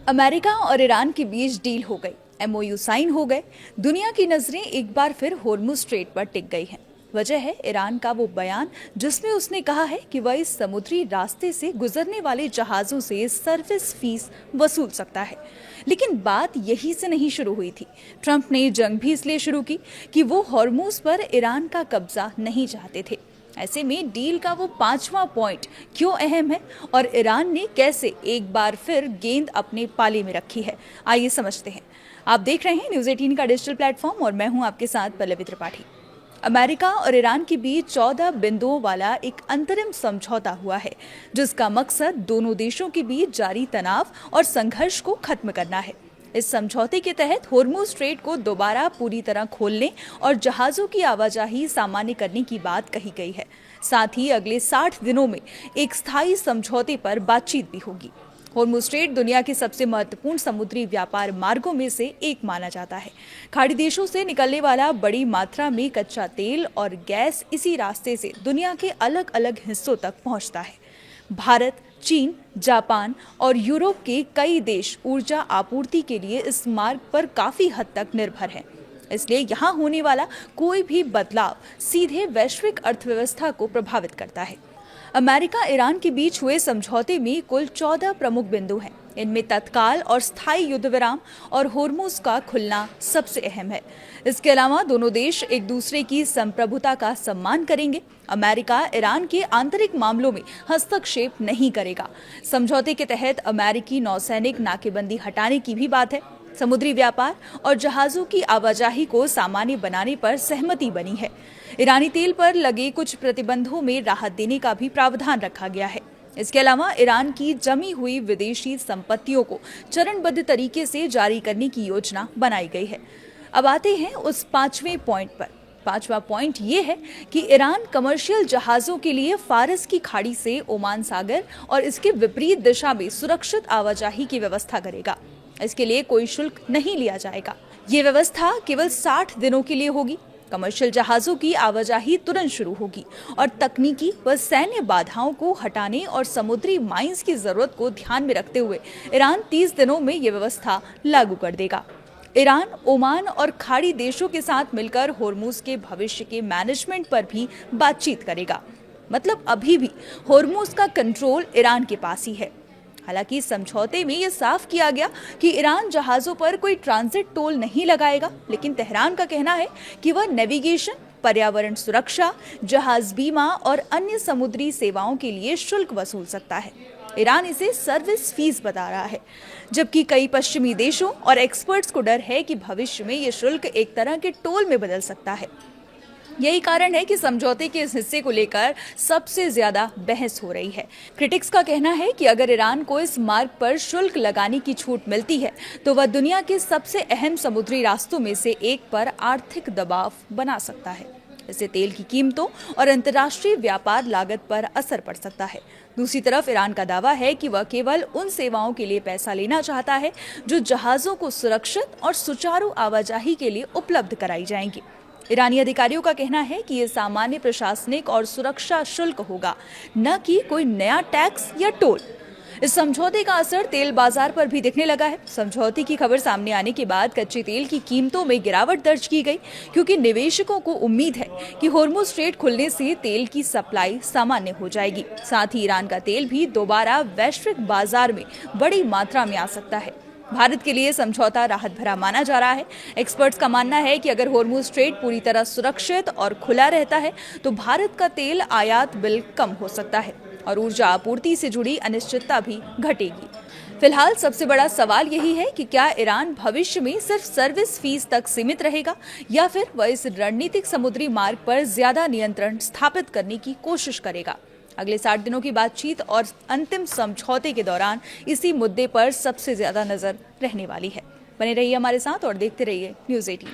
America और Iran के बीच deal हो गई, एमओयू साइन हो गए। दुनिया की नजरें एक बार फिर होर्मुज स्ट्रेट पर टिक गई हैं। वजह है ईरान का वो बयान जिसमें उसने कहा है कि वह इस समुद्री रास्ते से गुजरने वाले जहाजों से सर्विस फीस वसूल सकता है। लेकिन बात यही से नहीं शुरू हुई थी। ट्रंप ने जंग भी इसलिए शुरू की कि वो होर्मुज पर ईरान का कब्जा नहीं चाहते थे। ऐसे में डील का वो 5वां पॉइंट क्यों अहम है और ईरान ने कैसे एक बार फिर गेंद अपने पाले में रखी है, आइए समझते हैं। आप देख रहे हैं न्यूज़ 18 का डिजिटल प्लेटफॉर्म और मैं हूं आपके साथ पल्लवी त्रिपाठी। अमेरिका और ईरान के बीच 14 बिंदुओं वाला एक अंतरिम समझौता हुआ है, जिसका मकसद दोनों देशों के बीच जारी तनाव और संघर्ष को खत्म करना है। इस समझौते के तहत होर्मुज स्ट्रेट को दोबारा पूरी तरह खोलने और जहाजों की आवाजाही सामान्य करने की बात कही गई है। साथ ही अगले 60 दिनों में एक स्थायी समझौते पर बातचीत भी होगी। होर्मुज स्ट्रेट दुनिया के सबसे महत्वपूर्ण समुद्री व्यापार मार्गों में से एक माना जाता है। खाड़ी देशों से निकलने वाला बड़ी मात्रा में कच्चा तेल और गैस इसी रास्ते से दुनिया के अलग अलग हिस्सों तक पहुंचता है। भारत, चीन, जापान और यूरोप के कई देश ऊर्जा आपूर्ति के लिए इस मार्ग पर काफी हद तक निर्भर हैं। इसलिए यहाँ होने वाला कोई भी बदलाव सीधे वैश्विक अर्थव्यवस्था को प्रभावित करता है। अमेरिका ईरान के बीच हुए समझौते में कुल 14 प्रमुख बिंदु हैं। इनमें तत्काल और स्थायी युद्ध विराम और होर्मुज का खुलना सबसे अहम है। इसके अलावा दोनों देश एक दूसरे की संप्रभुता का सम्मान करेंगे। अमेरिका ईरान के आंतरिक मामलों में हस्तक्षेप नहीं करेगा। समझौते के तहत अमेरिकी नौसैनिक नाकेबंदी हटाने की भी बात है। समुद्री व्यापार और जहाजों की आवाजाही को सामान्य बनाने पर सहमति बनी है। ईरानी तेल पर लगे कुछ प्रतिबंधों में राहत देने का भी प्रावधान रखा गया है। इसके अलावा ईरान की जमी हुई विदेशी संपत्तियों को चरणबद्ध तरीके से जारी करने की योजना बनाई गई है। अब आते हैं उस 5वें पॉइंट पर। 5वां पॉइंट ये है कि ईरान कमर्शियल जहाजों के लिए फारस की खाड़ी से ओमान सागर और इसके विपरीत दिशा में सुरक्षित आवाजाही की व्यवस्था करेगा। इसके लिए कोई शुल्क नहीं लिया जाएगा। ये व्यवस्था केवल 60 दिनों के लिए होगी। कमर्शियल जहाजों की आवाजाही तुरंत शुरू होगी और तकनीकी व सैन्य बाधाओं को हटाने और समुद्री माइंस की जरूरत को ध्यान में रखते हुए ईरान 30 दिनों में ये व्यवस्था लागू कर देगा। ईरान, ओमान और खाड़ी देशों के साथ मिलकर होर्मुज के भविष्य के मैनेजमेंट पर भी बातचीत करेगा। मतलब अभी भी होर्मुज का कंट्रोल ईरान के पास ही है। हालांकि समझौते में यह साफ किया गया कि ईरान जहाजों पर कोई ट्रांजिट टोल नहीं लगाएगा, लेकिन तेहरान का कहना है कि वह नेविगेशन, पर्यावरण सुरक्षा, जहाज बीमा और अन्य समुद्री सेवाओं के लिए शुल्क वसूल सकता है। ईरान इसे सर्विस फीस बता रहा है, जबकि कई पश्चिमी देशों और एक्सपर्ट्स को डर है कि भविष्य में यह शुल्क एक तरह के टोल में बदल सकता है। यही कारण है कि समझौते के इस हिस्से को लेकर सबसे ज्यादा बहस हो रही है। क्रिटिक्स का कहना है कि अगर ईरान को इस मार्ग पर शुल्क लगाने की छूट मिलती है तो वह दुनिया के सबसे अहम समुद्री रास्तों में से एक पर आर्थिक दबाव बना सकता है। इससे तेल की कीमतों और अंतर्राष्ट्रीय व्यापार लागत पर असर पड़ सकता है। दूसरी तरफ ईरान का दावा है कि वह केवल उन सेवाओं के लिए पैसा लेना चाहता है जो जहाजों को सुरक्षित और सुचारू आवाजाही के लिए उपलब्ध कराई जाएंगी। ईरानी अधिकारियों का कहना है कि ये सामान्य प्रशासनिक और सुरक्षा शुल्क होगा, न कि कोई नया टैक्स या टोल। इस समझौते का असर तेल बाजार पर भी दिखने लगा है। समझौते की खबर सामने आने के बाद कच्चे तेल की कीमतों में गिरावट दर्ज की गई, क्योंकि निवेशकों को उम्मीद है कि होर्मुज स्ट्रेट खुलने से तेल की सप्लाई सामान्य हो जाएगी। साथ ही ईरान का तेल भी दोबारा वैश्विक बाजार में बड़ी मात्रा में आ सकता है। भारत के लिए समझौता राहत भरा माना जा रहा है। एक्सपर्ट्स का मानना है कि अगर होर्मुज स्ट्रेट पूरी तरह सुरक्षित और खुला रहता है तो भारत का तेल आयात बिल कम हो सकता है और ऊर्जा आपूर्ति से जुड़ी अनिश्चितता भी घटेगी। फिलहाल सबसे बड़ा सवाल यही है कि क्या ईरान भविष्य में सिर्फ सर्विस फीस तक सीमित रहेगा या फिर वह इस रणनीतिक समुद्री मार्ग पर ज्यादा नियंत्रण स्थापित करने की कोशिश करेगा। अगले 60 दिनों की बातचीत और अंतिम समझौते के दौरान इसी मुद्दे पर सबसे ज्यादा नजर रहने वाली है। बने रहिए हमारे साथ और देखते रहिए न्यूज़ 18।